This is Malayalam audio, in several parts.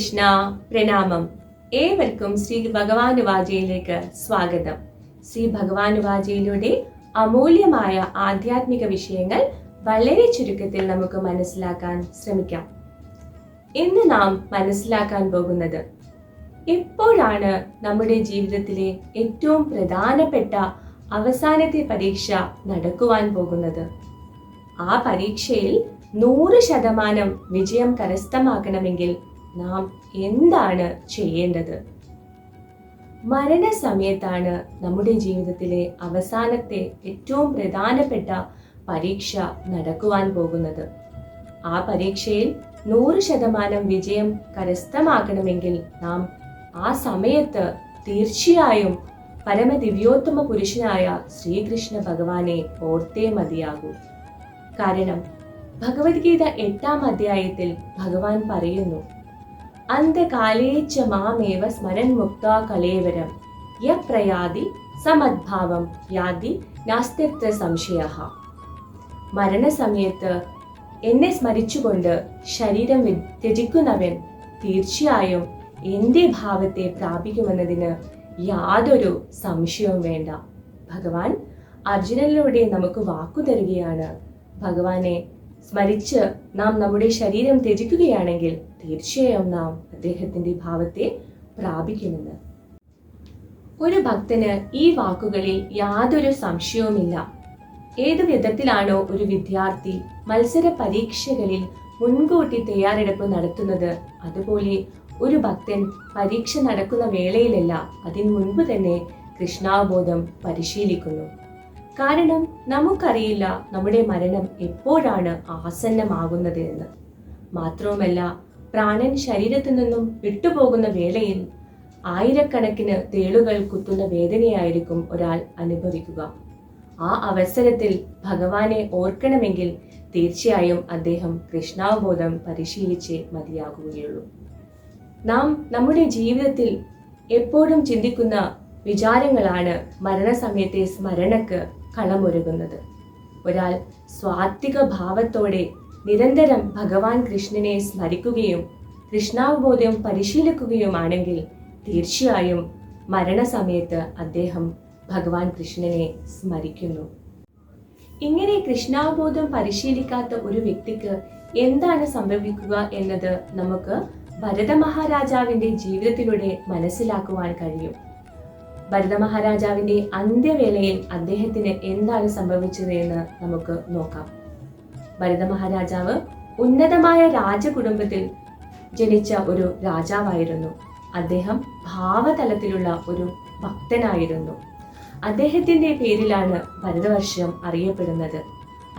കൃഷ്ണ പ്രണാമം. ഏവർക്കും ശ്രീ ഭഗവാനുവാചയിലേക്ക് സ്വാഗതം. ശ്രീ ഭഗവാനുവാചയിലൂടെ അമൂല്യമായ ആധ്യാത്മിക വിഷയങ്ങൾ വളരെ ചുരുക്കത്തിൽ നമുക്ക് മനസ്സിലാക്കാൻ ശ്രമിക്കാം. ഇന്ന് നാം മനസ്സിലാക്കാൻ പോകുന്നത് എപ്പോഴാണ് നമ്മുടെ ജീവിതത്തിലെ ഏറ്റവും പ്രധാനപ്പെട്ട അവസാനത്തെ പരീക്ഷ നടക്കുവാൻ പോകുന്നത്. ആ പരീക്ഷയിൽ 100% വിജയം കരസ്ഥമാക്കണമെങ്കിൽ നാം എന്താണ് ചെയ്യേണ്ടത്? മരണസമയത്താണ് നമ്മുടെ ജീവിതത്തിലെ അവസാനത്തെ ഏറ്റവും പ്രധാനപ്പെട്ട പരീക്ഷ നടക്കുവാൻ പോകുന്നത്. ആ പരീക്ഷയിൽ 100% വിജയം കരസ്ഥമാക്കണമെങ്കിൽ നാം ആ സമയത്ത് തീർച്ചയായും പരമദിവ്യോത്തമ പുരുഷനായ ശ്രീകൃഷ്ണ ഭഗവാനെ ഓർത്തേ മതിയാകൂ. കാരണം ഭഗവത്ഗീത 8-ാം അധ്യായത്തിൽ ഭഗവാൻ പറയുന്നു, അന്തകാലേച്ച മാമേവ സ്മരൻ മുക്താ കലേവരം യ പ്രയാതി സമദ്ഭാവം യാതി നാസ്ത്യത്ര സംശയഃ. മരണസമയത്ത് എന്നെ സ്മരിച്ചുകൊണ്ട് ശരീരം ത്യജിക്കുന്നവൻ തീർച്ചയായും എന്റെ ഭാവത്തെ പ്രാപിക്കുമെന്നതിന് യാതൊരു സംശയവും വേണ്ട. ഭഗവാൻ അർജുനനിലൂടെ നമുക്ക് വാക്കു തരികയാണ്. ഭഗവാനെ സ്മരിച്ച് നാം നമ്മുടെ ശരീരം ത്യജിക്കുകയാണെങ്കിൽ തീർച്ചയായും നാം അദ്ദേഹത്തിന്റെ ഭാവത്തെ പ്രാപിക്കുമെന്ന്. ഒരു ഭക്തന് ഈ വാക്കുകളിൽ യാതൊരു സംശയവുമില്ല. ഏതു വിധത്തിലാണോ ഒരു വിദ്യാർത്ഥി മത്സര പരീക്ഷകളിൽ മുൻകൂട്ടി തയ്യാറെടുപ്പ് നടത്തുന്നത്, അതുപോലെ ഒരു ഭക്തൻ പരീക്ഷ നടക്കുന്ന വേളയിലല്ല, അതിനു മുൻപ് തന്നെ കൃഷ്ണാവബോധം പരിശീലിക്കുന്നു. കാരണം നമുക്കറിയില്ല നമ്മുടെ മരണം എപ്പോഴാണ് ആസന്നമാകുന്നത് എന്ന്. മാത്രവുമല്ല, പ്രാണൻ ശരീരത്തിൽ നിന്നും വിട്ടുപോകുന്ന വേളയിൽ ആയിരക്കണക്കിന് തേളുകൾ കുത്തുന്ന വേദനയായിരിക്കും ഒരാൾ അനുഭവിക്കുക. ആ അവസരത്തിൽ ഭഗവാനെ ഓർക്കണമെങ്കിൽ തീർച്ചയായും അദ്ദേഹം കൃഷ്ണാവബോധം പരിശീലിച്ചേ മതിയാകുകയുള്ളൂ. നാം നമ്മുടെ ജീവിതത്തിൽ എപ്പോഴും ചിന്തിക്കുന്ന വിചാരങ്ങളാണ് മരണസമയത്തെ സ്മരണക്ക് കളമൊരുങ്ങുന്നത്. ഒരാൾ സ്വാത്വിക ഭാവത്തോടെ നിരന്തരം ഭഗവാൻ കൃഷ്ണനെ സ്മരിക്കുകയും കൃഷ്ണാവബോധം പരിശീലിക്കുകയുമാണെങ്കിൽ തീർച്ചയായും മരണസമയത്ത് അദ്ദേഹം ഭഗവാൻ കൃഷ്ണനെ സ്മരിക്കുന്നു. ഇങ്ങനെ കൃഷ്ണാവബോധം പരിശീലിക്കാത്ത ഒരു വ്യക്തിക്ക് എന്താണ് സംഭവിക്കുക എന്നത് നമുക്ക് ഭരത മഹാരാജാവിന്റെ ജീവിതത്തിലൂടെ മനസ്സിലാക്കുവാൻ കഴിയും. ഭരത മഹാരാജാവിന്റെ അന്ത്യവേളയിൽ അദ്ദേഹത്തിന് എന്താണ് സംഭവിച്ചത് എന്ന് നമുക്ക് നോക്കാം. ഭരത മഹാരാജാവ് ഉന്നതമായ രാജകുടുംബത്തിൽ ജനിച്ച ഒരു രാജാവായിരുന്നു. അദ്ദേഹം ഭാവതലത്തിലുള്ള ഒരു ഭക്തനായിരുന്നു. അദ്ദേഹത്തിന്റെ പേരിലാണ് ഭരതവർഷം അറിയപ്പെടുന്നത്.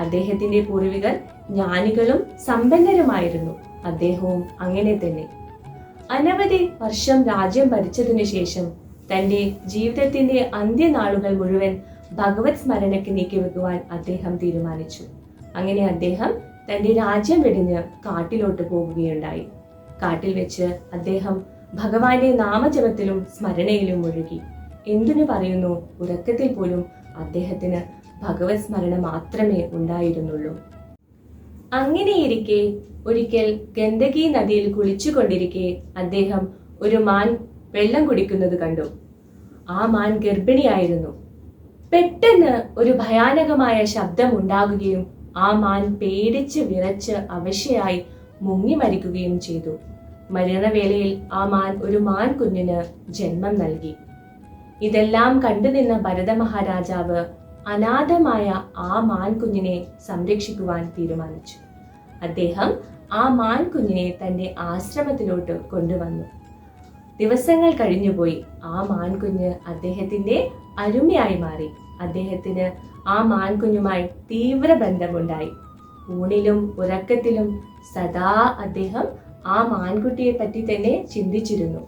അദ്ദേഹത്തിന്റെ പൂർവികർ ജ്ഞാനികളും സമ്പന്നരുമായിരുന്നു. അദ്ദേഹവും അങ്ങനെ തന്നെ. അനവധി വർഷം രാജ്യം ഭരിച്ചതിനു ശേഷം തന്റെ ജീവിതത്തിന്റെ അന്ത്യനാളുകൾ മുഴുവൻ ഭഗവത് സ്മരണയ്ക്ക് നീക്കിവെക്കുവാൻ അദ്ദേഹം തീരുമാനിച്ചു. അങ്ങനെ അദ്ദേഹം തന്റെ രാജ്യം വെടിഞ്ഞ് കാട്ടിലോട്ട് പോവുകയുണ്ടായി. കാട്ടിൽ വെച്ച് അദ്ദേഹം ഭഗവാന്റെ നാമജപത്തിലും സ്മരണയിലും മുഴുകി. എന്തിനു പറയുന്നു, ഉറക്കത്തിൽ പോലും അദ്ദേഹത്തിന് ഭഗവത് സ്മരണ മാത്രമേ ഉണ്ടായിരുന്നുള്ളൂ. അങ്ങനെയിരിക്കെ ഒരിക്കൽ ഗണ്ഡകി നദിയിൽ കുളിച്ചുകൊണ്ടിരിക്കെ അദ്ദേഹം ഒരു മാൻ വെള്ളം കുടിക്കുന്നത് കണ്ടു. ആ മാൻ ഗർഭിണിയായിരുന്നു. പെട്ടെന്ന് ഒരു ഭയാനകമായ ശബ്ദം ഉണ്ടാകുകയും ആ മാൻ പേടിച്ച് വിറച്ച് അവശയായി മുങ്ങി മരിക്കുകയും ചെയ്തു. മരണവേളയിൽ ആ മാൻ ഒരു മാൻ കുഞ്ഞിന് ജന്മം നൽകി. ഇതെല്ലാം കണ്ടുനിന്ന ഭരത മഹാരാജാവ് അനാഥമായ ആ മാൻ കുഞ്ഞിനെ സംരക്ഷിക്കുവാൻ തീരുമാനിച്ചു. അദ്ദേഹം ആ മാൻ കുഞ്ഞിനെ തന്റെ ആശ്രമത്തിലോട്ട് കൊണ്ടുവന്നു. ദിവസങ്ങൾ കഴിഞ്ഞുപോയി. ആ മാൻകുഞ്ഞ് അദ്ദേഹത്തിന്റെ അരുമയായി മാറി. അദ്ദേഹത്തിന് ആ മാൻകുഞ്ഞുമായി തീവ്ര ബന്ധമുണ്ടായി. ഊണിലും ഉറക്കത്തിലും സദാ അദ്ദേഹം ആ മാൻകുട്ടിയെ പറ്റി തന്നെ ചിന്തിച്ചിരുന്നു.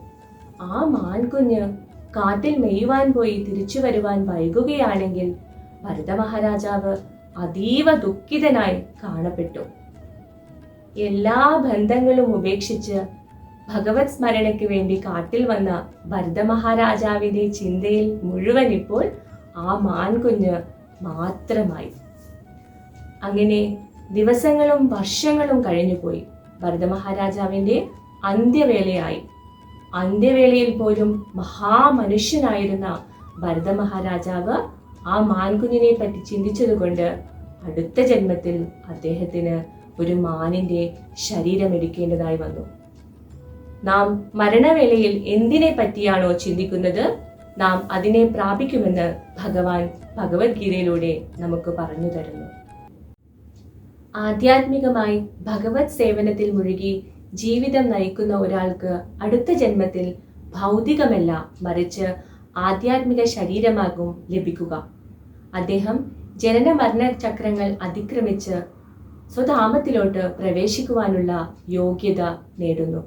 ആ മാൻകുഞ്ഞ് കാട്ടിൽ മെയ്യുവാൻ പോയി തിരിച്ചു വരുവാൻ വൈകുകയാണെങ്കിൽ ഭരത മഹാരാജാവ് അതീവ ദുഃഖിതനായി കാണപ്പെട്ടു. എല്ലാ ബന്ധങ്ങളും ഉപേക്ഷിച്ച് ഭഗവത് സ്മരണയ്ക്ക് വേണ്ടി കാട്ടിൽ വന്ന ഭരത മഹാരാജാവിന്റെ ചിന്തയിൽ മുഴുവൻ ഇപ്പോൾ ആ മാൻകുഞ്ഞ് മാത്രമായി. അങ്ങനെ ദിവസങ്ങളും വർഷങ്ങളും കഴിഞ്ഞുപോയി. ഭരത മഹാരാജാവിന്റെ അന്ത്യവേളയായി. അന്ത്യവേളയിൽ പോലും മഹാമനുഷ്യനായിരുന്ന ഭരത മഹാരാജാവ് ആ മാൻകുഞ്ഞിനെ പറ്റി ചിന്തിച്ചതുകൊണ്ട് അടുത്ത ജന്മത്തിൽ അദ്ദേഹത്തിന് ഒരു മാനിന്റെ ശരീരം എടുക്കേണ്ടതായി വന്നു. നാം മരണവേളയിൽ എന്തിനെ പറ്റിയാണോ ചിന്തിക്കുന്നത്, നാം അതിനെ പ്രാപിക്കുമെന്ന് ഭഗവാൻ ഭഗവത്ഗീതയിലൂടെ നമുക്ക് പറഞ്ഞു തരുന്നു. ആധ്യാത്മികമായി ഭഗവത് സേവനത്തിൽ മുഴുകി ജീവിതം നയിക്കുന്ന ഒരാൾക്ക് അടുത്ത ജന്മത്തിൽ ഭൗതികമല്ല, മറിച്ച് ആധ്യാത്മിക ശരീരമാകും ലഭിക്കുക. അദ്ദേഹം ജനന മരണ ചക്രങ്ങൾ അതിക്രമിച്ച് സ്വധാമത്തിലോട്ട് പ്രവേശിക്കുവാനുള്ള യോഗ്യത നേടുന്നു.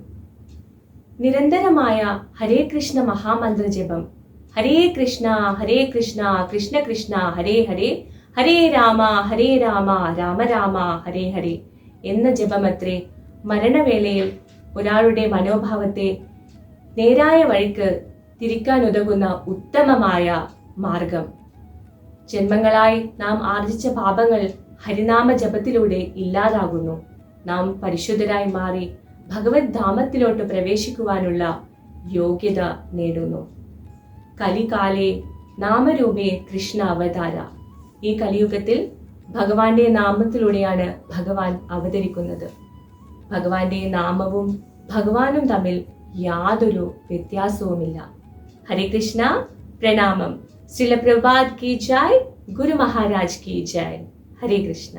നിരന്തരമായ ഹരേ കൃഷ്ണ മഹാമന്ത്ര ജപം, ഹരേ കൃഷ്ണ കൃഷ്ണ കൃഷ്ണ ഹരേ ഹരേ, ഹരേ രാമ രാമ രാമ ഹരേ ഹരേ എന്ന ജപമത്രേ മരണവേളയിൽ ഒരാളുടെ മനോഭാവത്തെ നേരായ വഴിക്ക് തിരിക്കാനുതകുന്ന ഉത്തമമായ മാർഗം. ജന്മങ്ങളായി നാം ആർജിച്ച പാപങ്ങൾ ഹരിനാമ ജപത്തിലൂടെ ഇല്ലാതാകുന്നു. നാം പരിശുദ്ധരായി മാറി ഭഗവത് ധാമത്തിലോട്ട് പ്രവേശിക്കുവാനുള്ള യോഗ്യത നേടുന്നു. കലികാലേ നാമരൂപേ കൃഷ്ണ അവതാര. ഈ കലിയുഗത്തിൽ ഭഗവാന്റെ നാമത്തിലൂടെയാണ് ഭഗവാൻ അവതരിക്കുന്നത്. ഭഗവാന്റെ നാമവും ഭഗവാനും തമ്മിൽ യാതൊരു വ്യത്യാസവുമില്ല. ഹരേ കൃഷ്ണ, പ്രണാമം. ശ്രീല പ്രഭുപാദ് കി ജയ്, ഗുരു മഹാരാജ് കി ജയ്. ഹരേ കൃഷ്ണ.